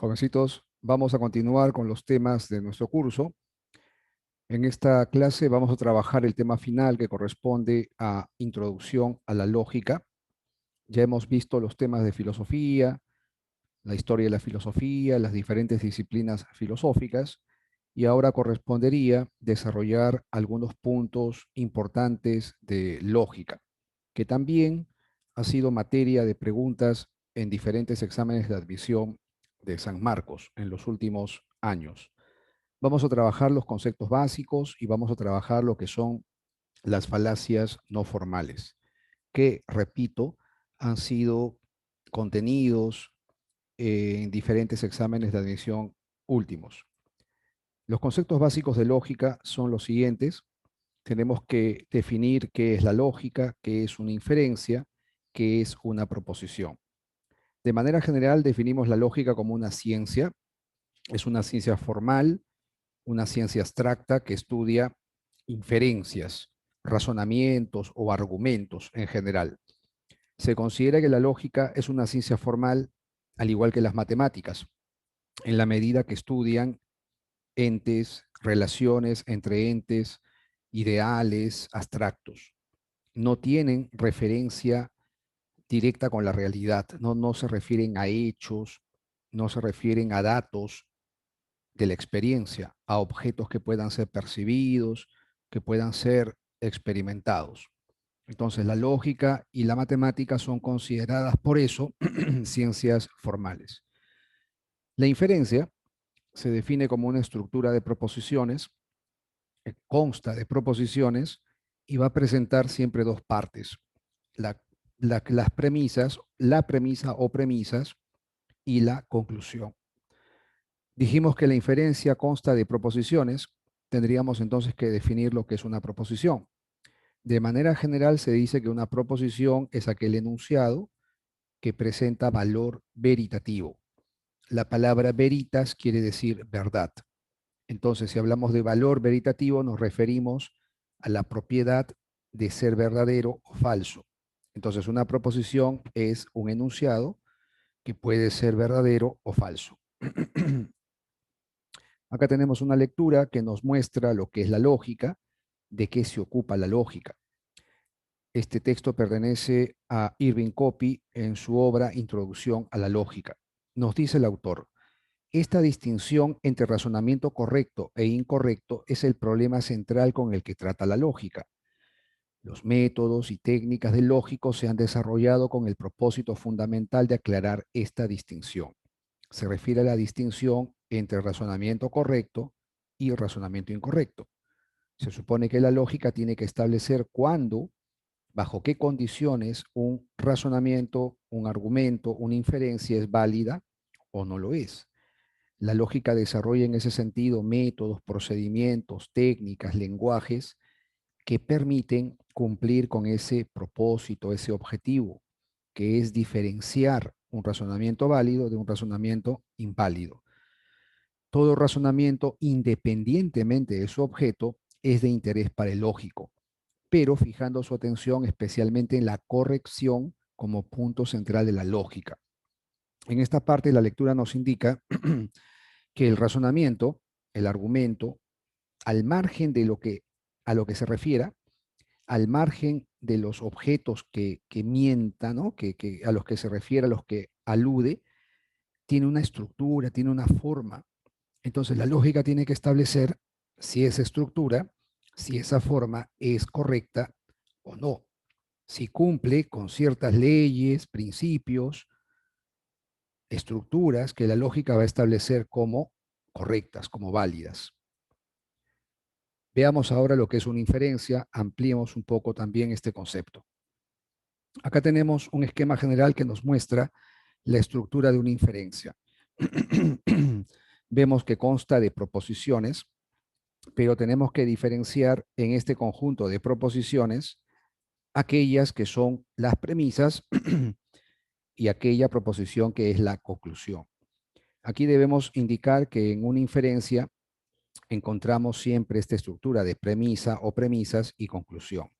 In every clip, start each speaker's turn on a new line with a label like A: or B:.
A: Jovencitos, vamos a continuar con los temas de nuestro curso. En esta clase vamos a trabajar el tema final que corresponde a Introducción a la Lógica. Ya hemos visto los temas de filosofía, la historia de la filosofía, las diferentes disciplinas filosóficas, y ahora correspondería desarrollar algunos puntos importantes de lógica, que también ha sido materia de preguntas en diferentes exámenes de admisión de San Marcos en los últimos años. Vamos a trabajar los conceptos básicos y vamos a trabajar lo que son las falacias no formales, que, repito, han sido contenidos en diferentes exámenes de admisión últimos. Los conceptos básicos de lógica son los siguientes. Tenemos que definir qué es la lógica, qué es una inferencia, qué es una proposición. De manera general, definimos la lógica como una ciencia. Es una ciencia formal, una ciencia abstracta que estudia inferencias, razonamientos o argumentos en general. Se considera que la lógica es una ciencia formal, al igual que las matemáticas, en la medida que estudian entes, relaciones entre entes, ideales, abstractos. No tienen referencia directa con la realidad, no se refieren a hechos, no se refieren a datos de la experiencia, a objetos que puedan ser percibidos, que puedan ser experimentados. Entonces, la lógica y la matemática son consideradas por eso ciencias formales. La inferencia se define como una estructura de proposiciones, consta de proposiciones y va a presentar siempre dos partes, las premisas, la premisa o premisas y la conclusión. Dijimos que la inferencia consta de proposiciones, tendríamos entonces que definir lo que es una proposición. De manera general se dice que una proposición es aquel enunciado que presenta valor veritativo. La palabra veritas quiere decir verdad. Entonces, si hablamos de valor veritativo, nos referimos a la propiedad de ser verdadero o falso. Entonces, una proposición es un enunciado que puede ser verdadero o falso. Acá tenemos una lectura que nos muestra lo que es la lógica, de qué se ocupa la lógica. Este texto pertenece a Irving Copy en su obra Introducción a la Lógica. Nos dice el autor: esta distinción entre razonamiento correcto e incorrecto es el problema central con el que trata la lógica. Los métodos y técnicas del lógico se han desarrollado con el propósito fundamental de aclarar esta distinción. Se refiere a la distinción entre razonamiento correcto y razonamiento incorrecto. Se supone que la lógica tiene que establecer cuándo, bajo qué condiciones un razonamiento, un argumento, una inferencia es válida o no lo es. La lógica desarrolla en ese sentido métodos, procedimientos, técnicas, lenguajes que permiten cumplir con ese propósito, ese objetivo, que es diferenciar un razonamiento válido de un razonamiento inválido. Todo razonamiento, independientemente de su objeto, es de interés para el lógico, pero fijando su atención especialmente en la corrección como punto central de la lógica. En esta parte la lectura nos indica que el razonamiento, el argumento, al margen de a lo que se refiera, al margen de los objetos que mientan, ¿no? A los que se refiere, a los que alude, tiene una estructura, tiene una forma. Entonces la lógica tiene que establecer si esa estructura, si esa forma es correcta o no, si cumple con ciertas leyes, principios, estructuras que la lógica va a establecer como correctas, como válidas. Veamos ahora lo que es una inferencia, ampliemos un poco también este concepto. Acá tenemos un esquema general que nos muestra la estructura de una inferencia. Vemos que consta de proposiciones, pero tenemos que diferenciar en este conjunto de proposiciones aquellas que son las premisas y aquella proposición que es la conclusión. Aquí debemos indicar que en una inferencia encontramos siempre esta estructura de premisa o premisas y conclusión,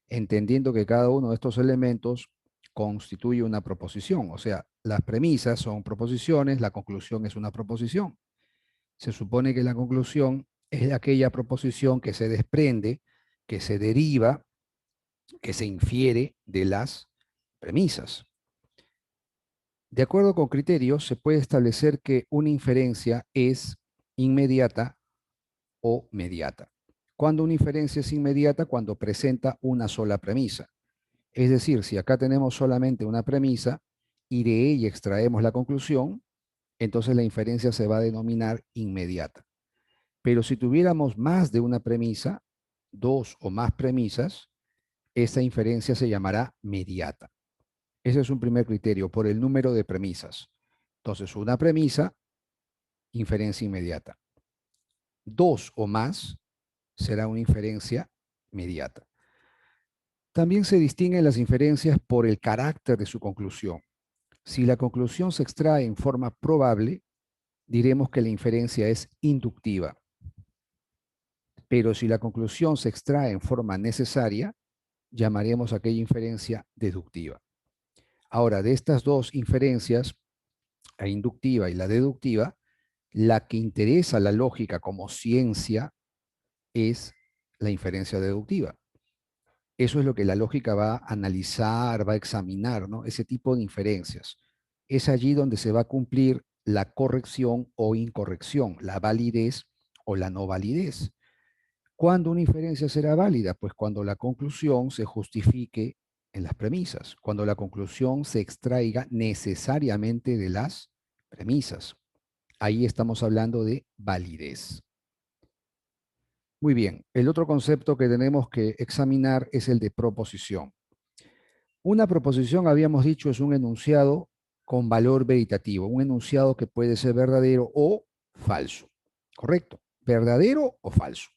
A: entendiendo que cada uno de estos elementos constituye una proposición, o sea, las premisas son proposiciones, la conclusión es una proposición. Se supone que la conclusión es aquella proposición que se desprende, que se deriva, que se infiere de las premisas. De acuerdo con criterios, se puede establecer que una inferencia es inmediata o mediata. Cuando una inferencia es inmediata, cuando presenta una sola premisa. Es decir, si acá tenemos solamente una premisa y de ella extraemos la conclusión, entonces la inferencia se va a denominar inmediata. Pero si tuviéramos más de una premisa, dos o más premisas, esta inferencia se llamará mediata. Ese es un primer criterio, por el número de premisas. Entonces, una premisa, inferencia inmediata. Dos o más será una inferencia mediata. También se distinguen las inferencias por el carácter de su conclusión. Si la conclusión se extrae en forma probable, diremos que la inferencia es inductiva. Pero si la conclusión se extrae en forma necesaria, llamaremos aquella inferencia deductiva. Ahora, de estas dos inferencias, la inductiva y la deductiva, la que interesa a la lógica como ciencia es la inferencia deductiva. Eso es lo que la lógica va a analizar, va a examinar, ¿no? Ese tipo de inferencias. Es allí donde se va a cumplir la corrección o incorrección, la validez o la no validez. ¿Cuándo una inferencia será válida? Pues cuando la conclusión se justifique en las premisas, cuando la conclusión se extraiga necesariamente de las premisas. Ahí estamos hablando de validez. Muy bien, el otro concepto que tenemos que examinar es el de proposición. Una proposición, habíamos dicho, es un enunciado con valor veritativo, un enunciado que puede ser verdadero o falso. ¿Correcto? ¿Verdadero o falso?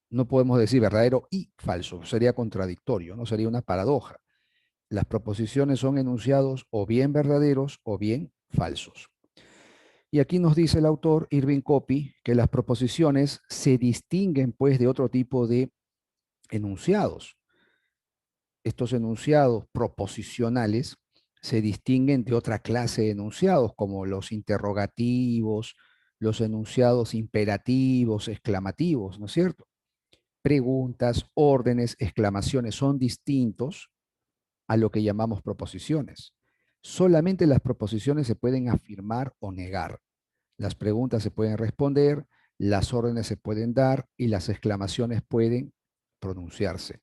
A: No podemos decir verdadero y falso, sería contradictorio, no sería una paradoja. Las proposiciones son enunciados o bien verdaderos o bien falsos. Y aquí nos dice el autor Irving Copy que las proposiciones se distinguen pues de otro tipo de enunciados. Estos enunciados proposicionales se distinguen de otra clase de enunciados como los interrogativos, los enunciados imperativos, exclamativos, ¿no es cierto? Preguntas, órdenes, exclamaciones son distintos a lo que llamamos proposiciones. Solamente las proposiciones se pueden afirmar o negar. Las preguntas se pueden responder, las órdenes se pueden dar y las exclamaciones pueden pronunciarse.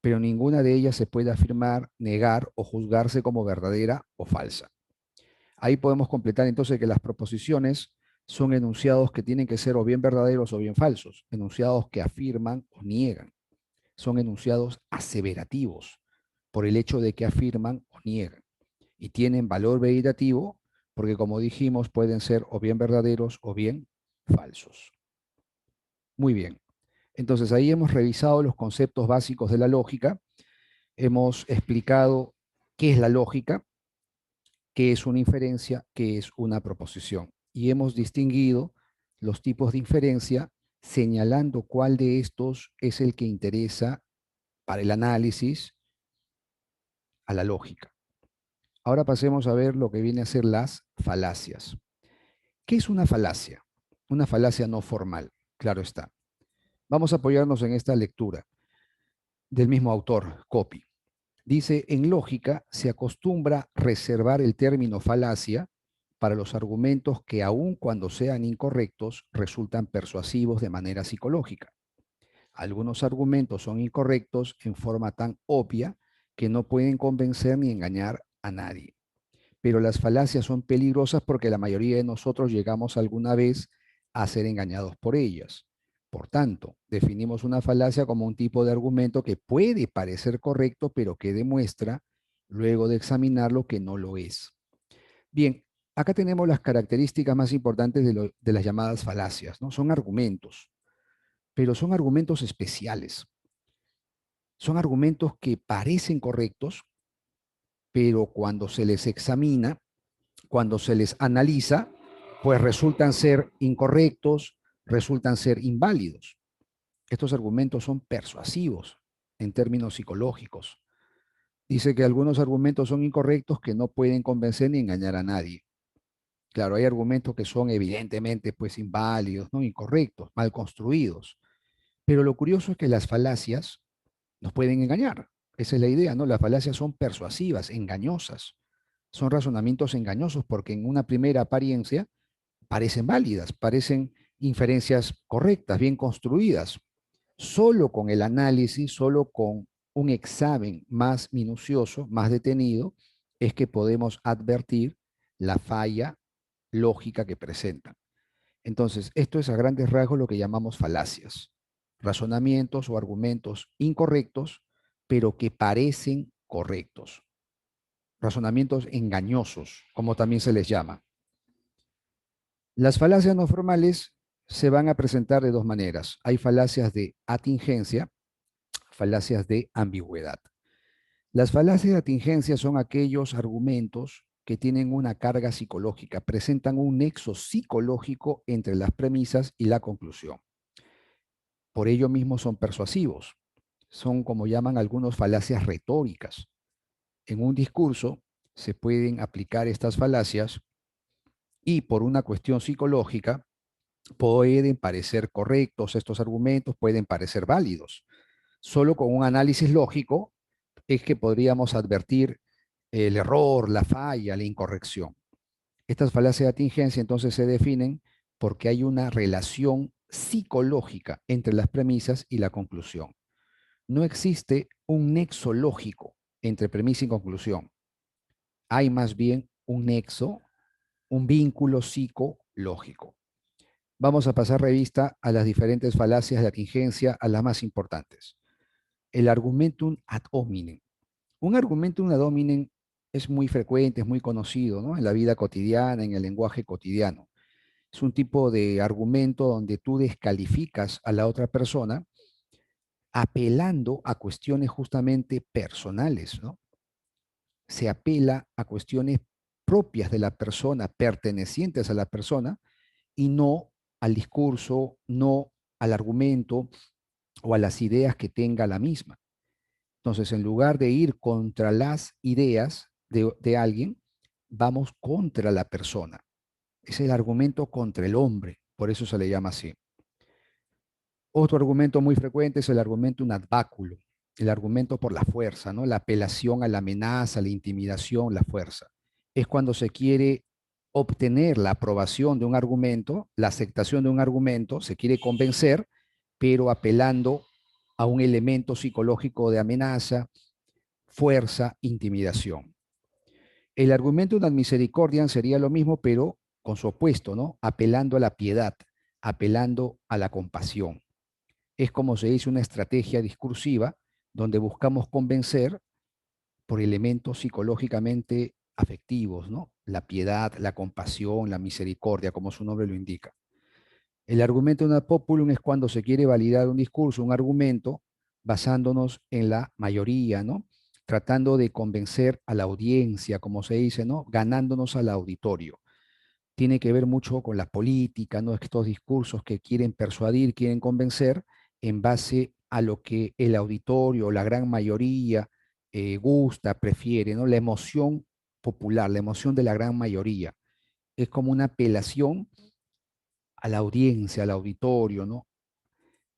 A: Pero ninguna de ellas se puede afirmar, negar o juzgarse como verdadera o falsa. Ahí podemos completar entonces que las proposiciones son enunciados que tienen que ser o bien verdaderos o bien falsos, enunciados que afirman o niegan. Son enunciados aseverativos por el hecho de que afirman o niegan. Y tienen valor veritativo porque, como dijimos, pueden ser o bien verdaderos o bien falsos. Muy bien. Entonces ahí hemos revisado los conceptos básicos de la lógica, hemos explicado qué es la lógica, qué es una inferencia, qué es una proposición. Y hemos distinguido los tipos de inferencia señalando cuál de estos es el que interesa para el análisis a la lógica. Ahora pasemos a ver lo que viene a ser las falacias. ¿Qué es una falacia? Una falacia no formal, claro está. Vamos a apoyarnos en esta lectura del mismo autor, Copy. Dice, en lógica se acostumbra reservar el término falacia para los argumentos que aun cuando sean incorrectos resultan persuasivos de manera psicológica. Algunos argumentos son incorrectos en forma tan obvia que no pueden convencer ni engañar a nadie. Pero las falacias son peligrosas porque la mayoría de nosotros llegamos alguna vez a ser engañados por ellas. Por tanto, definimos una falacia como un tipo de argumento que puede parecer correcto, pero que demuestra, luego de examinarlo, que no lo es. Bien, acá tenemos las características más importantes de las llamadas falacias, ¿no? Son argumentos, pero son argumentos especiales. Son argumentos que parecen correctos, pero cuando se les examina, cuando se les analiza, pues resultan ser incorrectos, resultan ser inválidos. Estos argumentos son persuasivos en términos psicológicos. Dice que algunos argumentos son incorrectos que no pueden convencer ni engañar a nadie. Claro, hay argumentos que son evidentemente pues inválidos, ¿no? Incorrectos, mal construidos. Pero lo curioso es que las falacias nos pueden engañar. Esa es la idea, ¿no? Las falacias son persuasivas, engañosas. Son razonamientos engañosos porque en una primera apariencia parecen válidas, parecen inferencias correctas, bien construidas. Solo con el análisis, solo con un examen más minucioso, más detenido, es que podemos advertir la falla lógica que presentan. Entonces, esto es a grandes rasgos lo que llamamos falacias, razonamientos o argumentos incorrectos, pero que parecen correctos, razonamientos engañosos, como también se les llama. Las falacias no formales se van a presentar de dos maneras. Hay falacias de atingencia, falacias de ambigüedad. Las falacias de atingencia son aquellos argumentos que tienen una carga psicológica, presentan un nexo psicológico entre las premisas y la conclusión. Por ello mismo son persuasivos. Son, como llaman algunos, falacias retóricas. En un discurso se pueden aplicar estas falacias y por una cuestión psicológica pueden parecer correctos estos argumentos, pueden parecer válidos. Solo con un análisis lógico es que podríamos advertir el error, la falla, la incorrección. Estas falacias de atingencia entonces se definen porque hay una relación psicológica entre las premisas y la conclusión. No existe un nexo lógico entre premisa y conclusión. Hay más bien un nexo, un vínculo psicológico. Vamos a pasar revista a las diferentes falacias de atingencia, a las más importantes. El argumentum ad hominem. Un argumentum ad hominem es muy frecuente, es muy conocido, ¿no? En la vida cotidiana, en el lenguaje cotidiano. Es un tipo de argumento donde tú descalificas a la otra persona apelando a cuestiones justamente personales, ¿no? Se apela a cuestiones propias de la persona, pertenecientes a la persona, y no al discurso, no al argumento o a las ideas que tenga la misma. Entonces, en lugar de ir contra las ideas de alguien, vamos contra la persona. Es el argumento contra el hombre, por eso se le llama así. Otro argumento muy frecuente es el argumento un ad baculum, el argumento por la fuerza, ¿no? La apelación a la amenaza, la intimidación, la fuerza. Es cuando se quiere obtener la aprobación de un argumento, la aceptación de un argumento, se quiere convencer, pero apelando a un elemento psicológico de amenaza, fuerza, intimidación. El argumento ad misericordiam sería lo mismo, pero con su opuesto, ¿no? Apelando a la piedad, apelando a la compasión. Es como se dice una estrategia discursiva donde buscamos convencer por elementos psicológicamente afectivos, ¿no? La piedad, la compasión, la misericordia, como su nombre lo indica. El argumento ad populum es cuando se quiere validar un discurso, un argumento, basándonos en la mayoría, ¿no? Tratando de convencer a la audiencia, como se dice, ¿no? Ganándonos al auditorio. Tiene que ver mucho con la política, ¿no? Estos discursos que quieren persuadir, quieren convencer en base a lo que el auditorio, la gran mayoría, gusta, prefiere, ¿no? La emoción popular, la emoción de la gran mayoría. Es como una apelación a la audiencia, al auditorio, ¿no?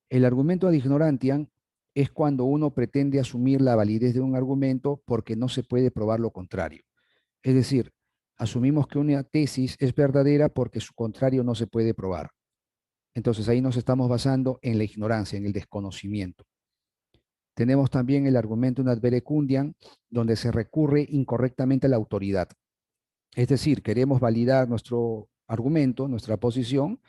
A: El argumento ad ignorantiam es cuando uno pretende asumir la validez de un argumento porque no se puede probar lo contrario. Es decir, asumimos que una tesis es verdadera porque su contrario no se puede probar. Entonces ahí nos estamos basando en la ignorancia, en el desconocimiento. Tenemos también el argumento ad verecundiam, donde se recurre incorrectamente a la autoridad. Es decir, queremos validar nuestro argumento, nuestra posición,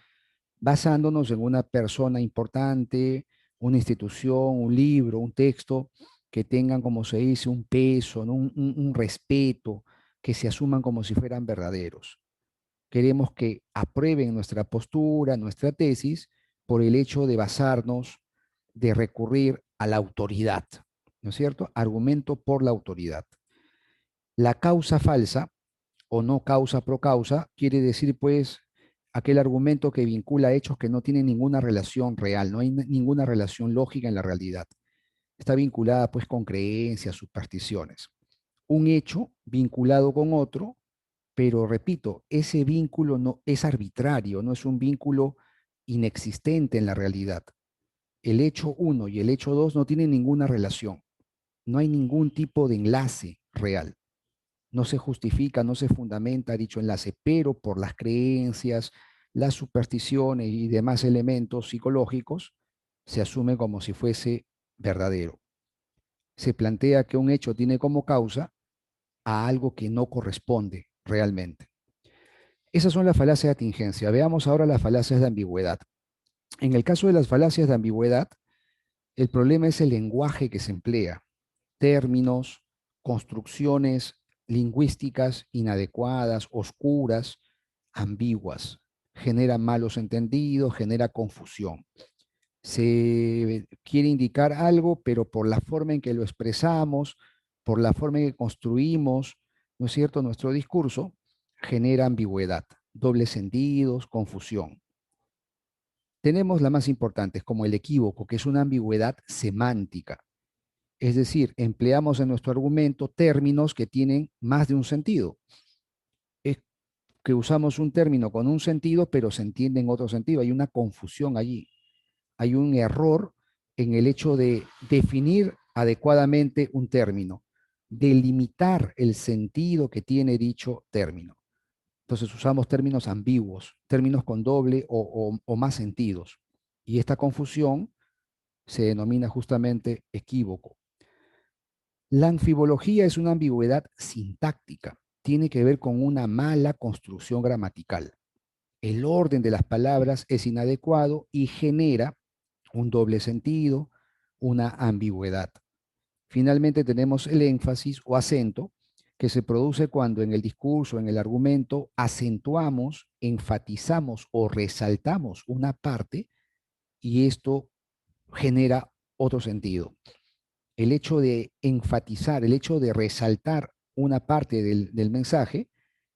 A: basándonos en una persona importante, una institución, un libro, un texto, que tengan, como se dice, un peso, ¿no? Un respeto, que se asuman como si fueran verdaderos. Queremos que aprueben nuestra postura, nuestra tesis, por el hecho de basarnos, de recurrir a la autoridad, ¿no es cierto? Argumento por la autoridad. La causa falsa o no causa pro causa quiere decir, pues, aquel argumento que vincula hechos que no tienen ninguna relación real, no hay ninguna relación lógica en la realidad. Está vinculada pues con creencias, supersticiones. Un hecho vinculado con otro, pero repito, ese vínculo no es arbitrario, no es un vínculo inexistente en la realidad. El hecho uno y el hecho 2 no tienen ninguna relación, no hay ningún tipo de enlace real. No se justifica, no se fundamenta dicho enlace, pero por las creencias, las supersticiones y demás elementos psicológicos, se asume como si fuese verdadero. Se plantea que un hecho tiene como causa a algo que no corresponde realmente. Esas son las falacias de atingencia. Veamos ahora las falacias de ambigüedad. En el caso de las falacias de ambigüedad, el problema es el lenguaje que se emplea, términos, construcciones lingüísticas inadecuadas, oscuras, ambiguas. Genera malos entendidos, genera confusión. Se quiere indicar algo, pero por la forma en que lo expresamos, por la forma en que construimos, ¿no es cierto?, nuestro discurso, genera ambigüedad, dobles sentidos, confusión. Tenemos las más importantes, como el equívoco, que es una ambigüedad semántica. Es decir, empleamos en nuestro argumento términos que tienen más de un sentido. Es que usamos un término con un sentido, pero se entiende en otro sentido. Hay una confusión allí. Hay un error en el hecho de definir adecuadamente un término, delimitar el sentido que tiene dicho término. Entonces usamos términos ambiguos, términos con doble o más sentidos. Y esta confusión se denomina justamente equívoco. La anfibología es una ambigüedad sintáctica. Tiene que ver con una mala construcción gramatical. El orden de las palabras es inadecuado y genera un doble sentido, una ambigüedad. Finalmente tenemos el énfasis o acento, que se produce cuando en el discurso, en el argumento, acentuamos, enfatizamos o resaltamos una parte y esto genera otro sentido. El hecho de enfatizar, el hecho de resaltar una parte del mensaje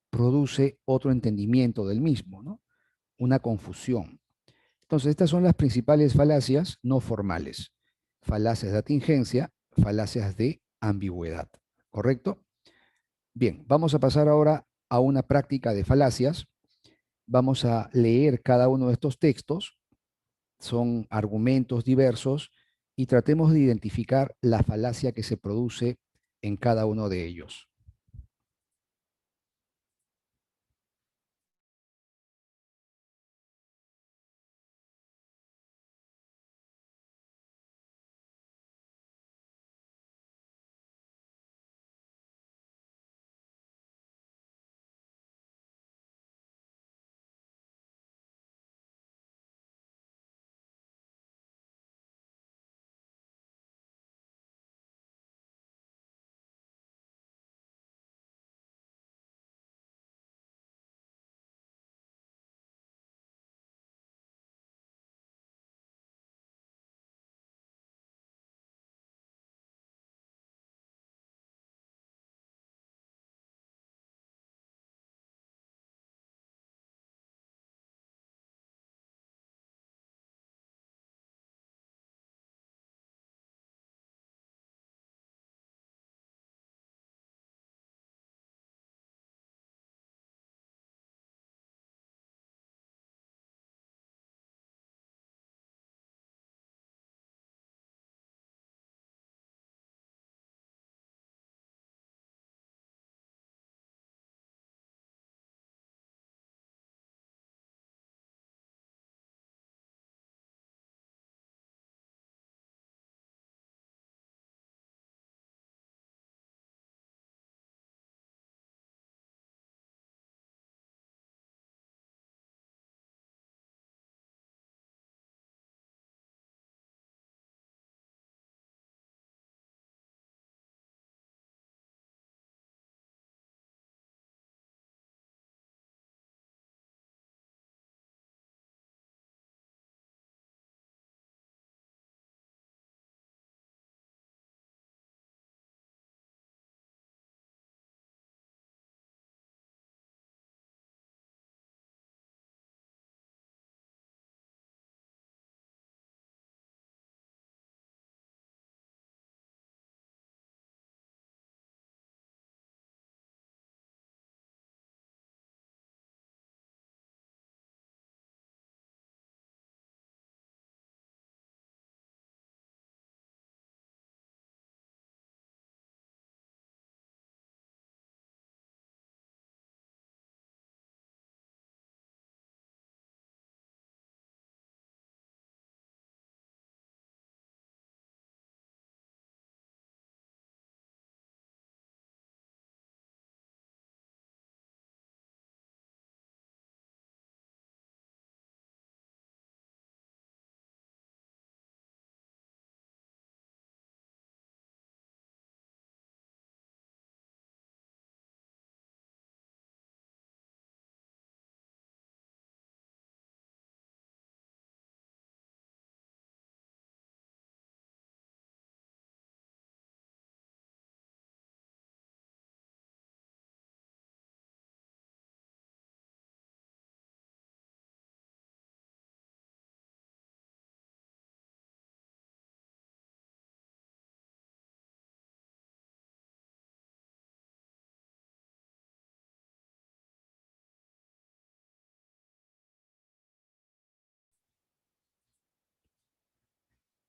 A: produce otro entendimiento del mismo, ¿no? Una confusión. Entonces, estas son las principales falacias no formales. Falacias de atingencia, falacias de ambigüedad. ¿Correcto? Bien, vamos a pasar ahora a una práctica de falacias. Vamos a leer cada uno de estos textos. Son argumentos diversos y tratemos de identificar la falacia que se produce en cada uno de ellos.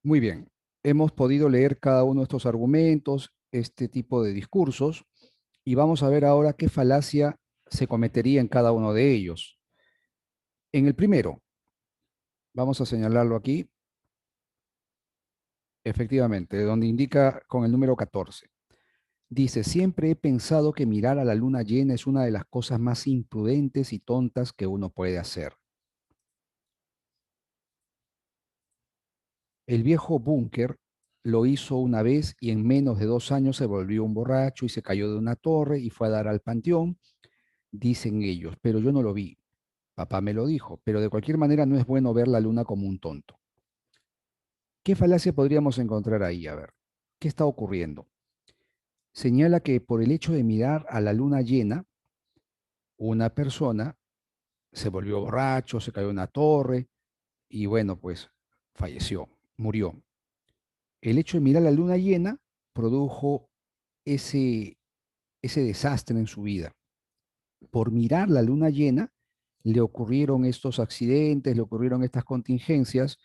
A: Muy bien. Hemos podido leer cada uno de estos argumentos, este tipo de discursos, y vamos a ver ahora qué falacia se cometería en cada uno de ellos. En el primero, vamos a señalarlo aquí, efectivamente, donde indica con el número 14. Dice, siempre he pensado que mirar a la luna llena es una de las cosas más imprudentes y tontas que uno puede hacer. El viejo Búnker lo hizo una vez y en menos de 2 años se volvió un borracho y se cayó de una torre y fue a dar al panteón, dicen ellos, pero yo no lo vi. Papá me lo dijo, pero de cualquier manera no es bueno ver la luna como un tonto. ¿Qué falacia podríamos encontrar ahí? A ver, ¿qué está ocurriendo? Señala que por el hecho de mirar a la luna llena, una persona se volvió borracho, se cayó de una torre y bueno, pues falleció, murió. El hecho de mirar la luna llena produjo ese, ese desastre en su vida. Por mirar la luna llena, le ocurrieron estos accidentes, le ocurrieron estas contingencias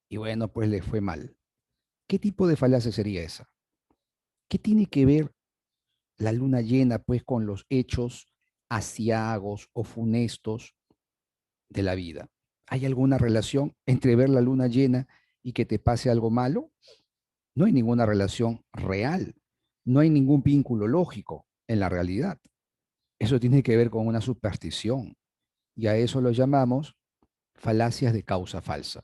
A: y bueno, pues le fue mal. ¿Qué tipo de falacia sería esa? ¿Qué tiene que ver la luna llena pues con los hechos aciagos o funestos de la vida? ¿Hay alguna relación entre ver la luna llena y que te pase algo malo? No hay ninguna relación real, no hay ningún vínculo lógico en la realidad. Eso tiene que ver con una superstición y a eso lo llamamos falacias de causa falsa.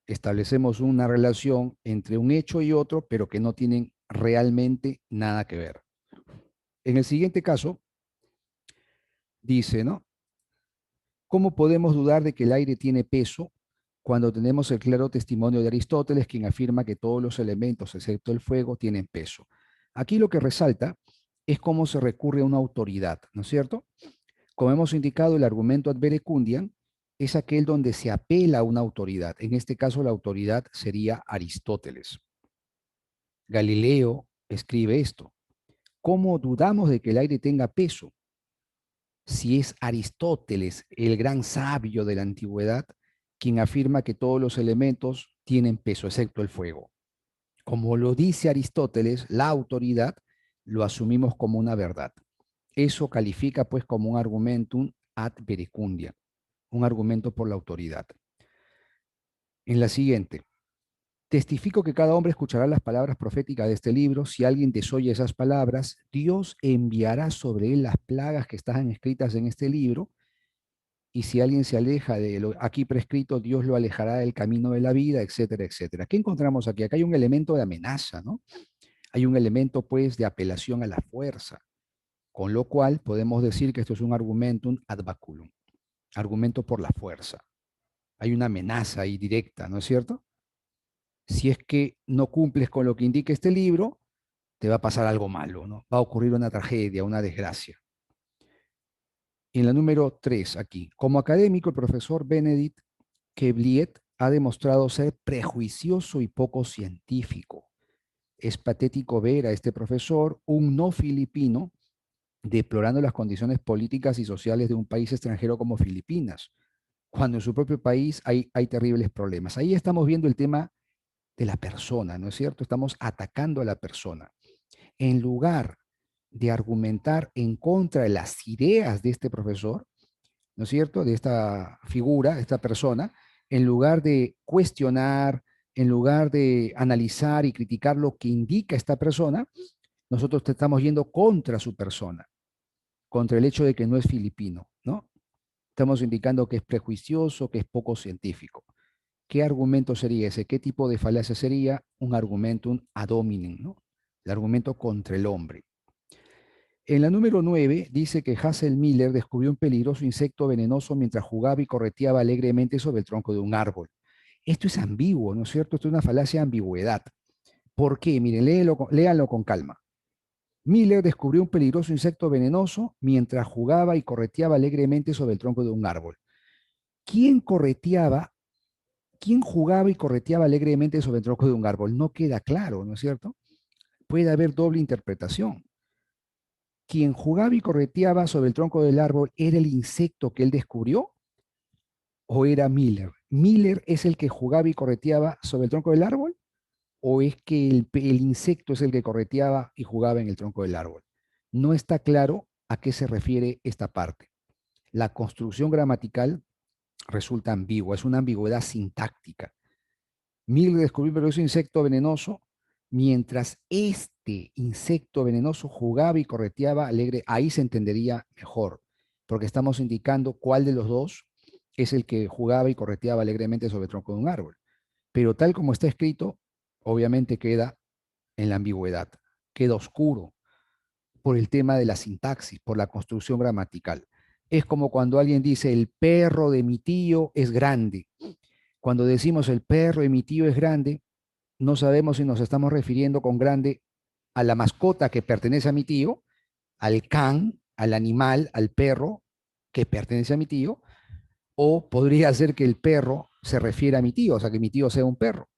A: Establecemos una relación entre un hecho y otro, pero que no tienen realmente nada que ver. En el siguiente caso, dice, ¿no? ¿Cómo podemos dudar de que el aire tiene peso cuando tenemos el claro testimonio de Aristóteles, quien afirma que todos los elementos, excepto el fuego, tienen peso? Aquí lo que resalta es cómo se recurre a una autoridad, ¿no es cierto? Como hemos indicado, el argumento ad verecundiam es aquel donde se apela a una autoridad. En este caso, la autoridad sería Aristóteles. Galileo escribe esto. ¿Cómo dudamos de que el aire tenga peso? Si es Aristóteles, el gran sabio de la antigüedad, quien afirma que todos los elementos tienen peso, excepto el fuego. Como lo dice Aristóteles, la autoridad lo asumimos como una verdad. Eso califica pues como un argumentum ad verecundia, un argumento por la autoridad. En la siguiente, testifico que cada hombre escuchará las palabras proféticas de este libro. Si alguien desoye esas palabras, Dios enviará sobre él las plagas que están escritas en este libro. Y si alguien se aleja de lo aquí prescrito, Dios lo alejará del camino de la vida, etcétera, etcétera. ¿Qué encontramos aquí? Acá hay un elemento de amenaza, ¿no? Hay un elemento, pues, de apelación a la fuerza, con lo cual podemos decir que esto es un argumentum ad baculum, argumento por la fuerza. Hay una amenaza ahí directa, ¿no es cierto? Si es que no cumples con lo que indica este libro, te va a pasar algo malo, ¿no? Va a ocurrir una tragedia, una desgracia. En la número 3, aquí, como académico, el profesor Benedict Kebliet ha demostrado ser prejuicioso y poco científico. Es patético ver a este profesor, un no filipino, deplorando las condiciones políticas y sociales de un país extranjero como Filipinas, cuando en su propio país hay terribles problemas. Ahí estamos viendo el tema de la persona, ¿no es cierto? Estamos atacando a la persona. En lugar de argumentar en contra de las ideas de este profesor, ¿no es cierto? De esta figura, de esta persona, en lugar de cuestionar, en lugar de analizar y criticar lo que indica esta persona, nosotros te estamos yendo contra su persona, contra el hecho de que no es filipino, ¿no? Estamos indicando que es prejuicioso, que es poco científico. ¿Qué argumento sería ese? ¿Qué tipo de falacia sería? Un argumentum ad hominem, ¿no? El argumento contra el hombre. En la número 9 dice que Hazel Miller descubrió un peligroso insecto venenoso mientras jugaba y correteaba alegremente sobre el tronco de un árbol. Esto es ambiguo, ¿no es cierto? Esto es una falacia de ambigüedad. ¿Por qué? Miren, léanlo con calma. Miller descubrió un peligroso insecto venenoso mientras jugaba y correteaba alegremente sobre el tronco de un árbol. ¿Quién correteaba, quién jugaba y correteaba alegremente sobre el tronco de un árbol? No queda claro, ¿no es cierto? Puede haber doble interpretación. Quien jugaba y correteaba sobre el tronco del árbol era el insecto que él descubrió o era Miller. ¿Miller es el que jugaba y correteaba sobre el tronco del árbol? ¿O es que el insecto es el que correteaba y jugaba en el tronco del árbol? No está claro a qué se refiere esta parte. La construcción gramatical resulta ambigua, es una ambigüedad sintáctica. Miller descubrió un peligroso insecto venenoso, mientras este insecto venenoso jugaba y correteaba alegre, ahí se entendería mejor, porque estamos indicando cuál de los dos es el que jugaba y correteaba alegremente sobre el tronco de un árbol. Pero tal como está escrito, obviamente queda en la ambigüedad, queda oscuro por el tema de la sintaxis, por la construcción gramatical. Es como cuando alguien dice, el perro de mi tío es grande. Cuando decimos el perro de mi tío es grande, no sabemos si nos estamos refiriendo con grande a la mascota que pertenece a mi tío, al can, al animal, al perro que pertenece a mi tío, o podría ser que el perro se refiere a mi tío, o sea, que mi tío sea un perro.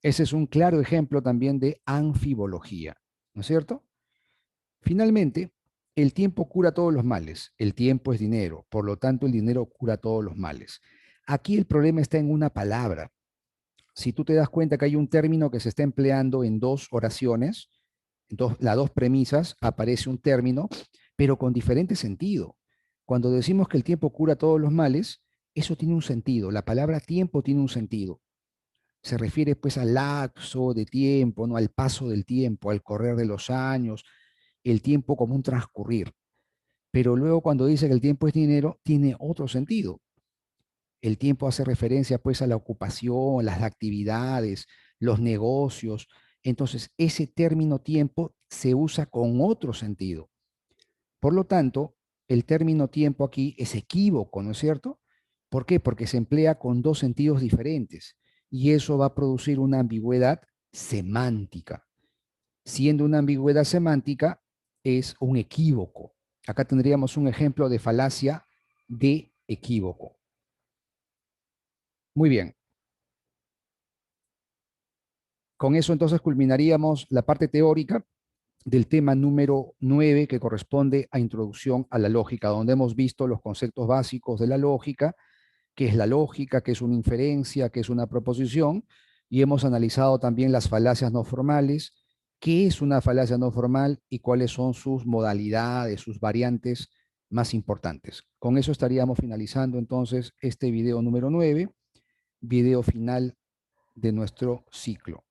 A: Ese es un claro ejemplo también de anfibología, ¿no es cierto? Finalmente, el tiempo cura todos los males. El tiempo es dinero, por lo tanto el dinero cura todos los males. Aquí el problema está en una palabra. Si tú te das cuenta que hay un término que se está empleando en dos oraciones, entonces las dos premisas, aparece un término, pero con diferente sentido. Cuando decimos que el tiempo cura todos los males, eso tiene un sentido. La palabra tiempo tiene un sentido. Se refiere pues al lapso de tiempo, ¿no? Al paso del tiempo, al correr de los años, el tiempo como un transcurrir. Pero luego cuando dice que el tiempo es dinero, tiene otro sentido. El tiempo hace referencia pues a la ocupación, las actividades, los negocios. Entonces, ese término tiempo se usa con otro sentido. Por lo tanto, el término tiempo aquí es equívoco, ¿no es cierto? ¿Por qué? Porque se emplea con dos sentidos diferentes y eso va a producir una ambigüedad semántica. Siendo una ambigüedad semántica, es un equívoco. Acá tendríamos un ejemplo de falacia de equívoco. Muy bien. Con eso entonces culminaríamos la parte teórica del tema número 9 que corresponde a introducción a la lógica, donde hemos visto los conceptos básicos de la lógica, qué es la lógica, qué es una inferencia, qué es una proposición, y hemos analizado también las falacias no formales, qué es una falacia no formal y cuáles son sus modalidades, sus variantes más importantes. Con eso estaríamos finalizando entonces este video número 9, video final de nuestro ciclo.